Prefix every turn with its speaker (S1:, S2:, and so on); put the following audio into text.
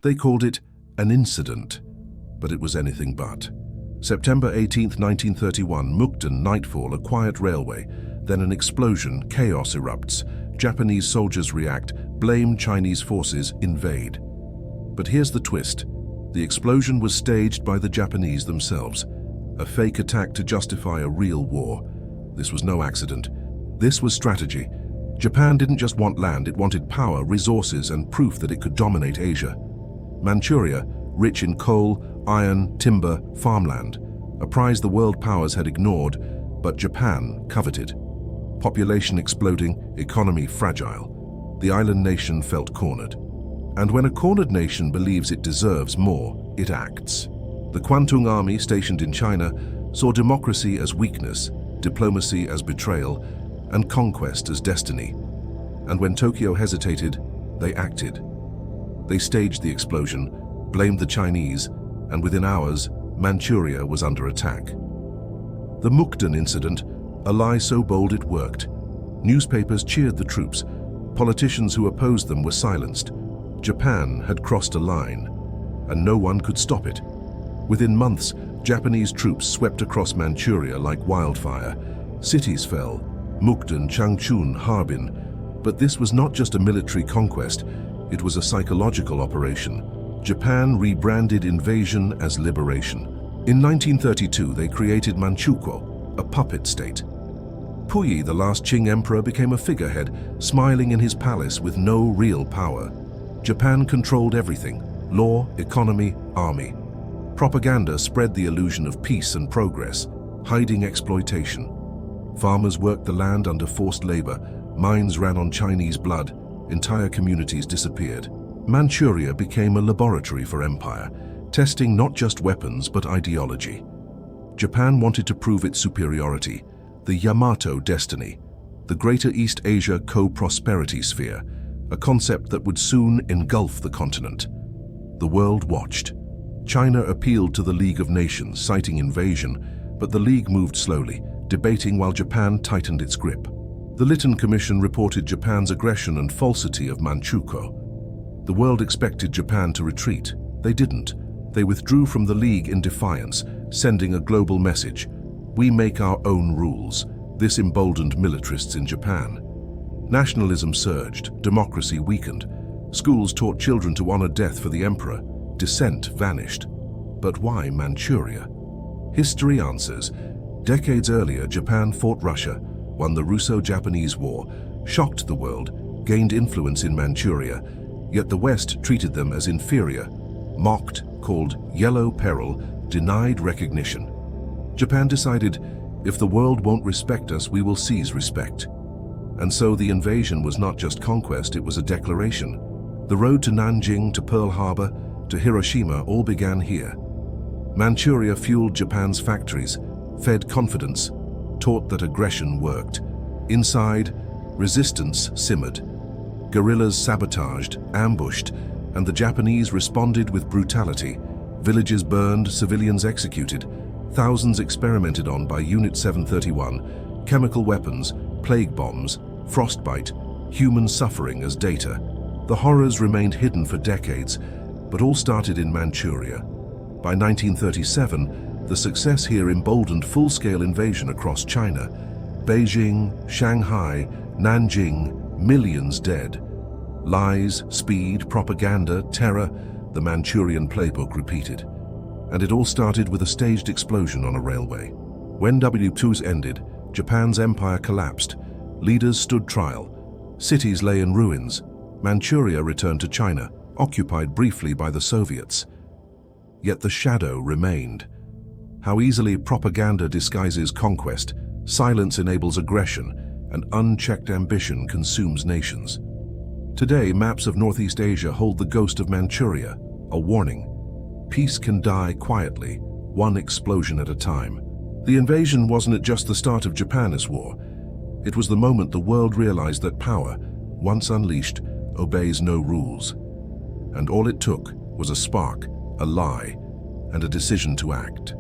S1: They called it an incident, but it was anything but. September 18, 1931, Mukden, nightfall, a quiet railway. Then an explosion, chaos erupts. Japanese soldiers react, blame Chinese forces, invade. But here's the twist. The explosion was staged by the Japanese themselves. A fake attack to justify a real war. This was no accident. This was strategy. Japan didn't just want land, it wanted power, resources, and proof that it could dominate Asia. Manchuria, rich in coal, iron, timber, farmland, a prize the world powers had ignored, but Japan coveted. Population exploding, economy fragile. The island nation felt cornered. And when a cornered nation believes it deserves more, it acts. The Kwantung Army, stationed in China, saw democracy as weakness, diplomacy as betrayal, and conquest as destiny. And when Tokyo hesitated, they acted. They staged the explosion, blamed the Chinese, and within hours, Manchuria was under attack. The Mukden incident, a lie so bold it worked. Newspapers cheered the troops. Politicians who opposed them were silenced. Japan had crossed a line, and no one could stop it. Within months, Japanese troops swept across Manchuria like wildfire. Cities fell, Mukden, Changchun, Harbin. But this was not just a military conquest, it was a psychological operation. Japan rebranded invasion as liberation. In 1932, they created Manchukuo, a puppet state. Puyi, the last Qing emperor, became a figurehead, smiling in his palace with no real power. Japan controlled everything: law, economy, army. Propaganda spread the illusion of peace and progress, hiding exploitation. Farmers worked the land under forced labor, mines ran on Chinese blood, entire communities disappeared. Manchuria became a laboratory for empire, testing not just weapons but ideology. Japan wanted to prove its superiority, the Yamato destiny, the Greater East Asia co-prosperity sphere, a concept that would soon engulf the continent. The world watched. China appealed to the League of Nations, citing invasion, but the League moved slowly, debating while Japan tightened its grip. The Lytton Commission reported Japan's aggression and falsity of Manchukuo. The world expected Japan to retreat. They didn't. They withdrew from the League in defiance, sending a global message: we make our own rules. This emboldened militarists in Japan. Nationalism surged, democracy weakened. Schools taught children to honor death for the emperor. Dissent vanished. But why Manchuria? History answers. Decades earlier, Japan fought Russia, won the Russo-Japanese War, shocked the world, gained influence in Manchuria, yet the West treated them as inferior, mocked, called yellow peril, denied recognition. Japan decided, if the world won't respect us, we will seize respect. And so the invasion was not just conquest, it was a declaration. The road to Nanjing, to Pearl Harbor, to Hiroshima all began here. Manchuria fueled Japan's factories, fed confidence, taught that aggression worked. Inside, resistance simmered. Guerrillas sabotaged, ambushed, and the Japanese responded with brutality. Villages burned, civilians executed, thousands experimented on by Unit 731, chemical weapons, plague bombs, frostbite, human suffering as data. The horrors remained hidden for decades, but all started in Manchuria. By 1937, the success here emboldened full-scale invasion across China. Beijing, Shanghai, Nanjing, millions dead. Lies, speed, propaganda, terror, the Manchurian playbook repeated. And it all started with a staged explosion on a railway. When W2s ended, Japan's empire collapsed. Leaders stood trial. Cities lay in ruins. Manchuria returned to China, occupied briefly by the Soviets. Yet the shadow remained. How easily propaganda disguises conquest, silence enables aggression, and unchecked ambition consumes nations. Today, maps of Northeast Asia hold the ghost of Manchuria, a warning. Peace can die quietly, one explosion at a time. The invasion wasn't just the start of Japan's war. It was the moment the world realized that power, once unleashed, obeys no rules. And all it took was a spark, a lie, and a decision to act.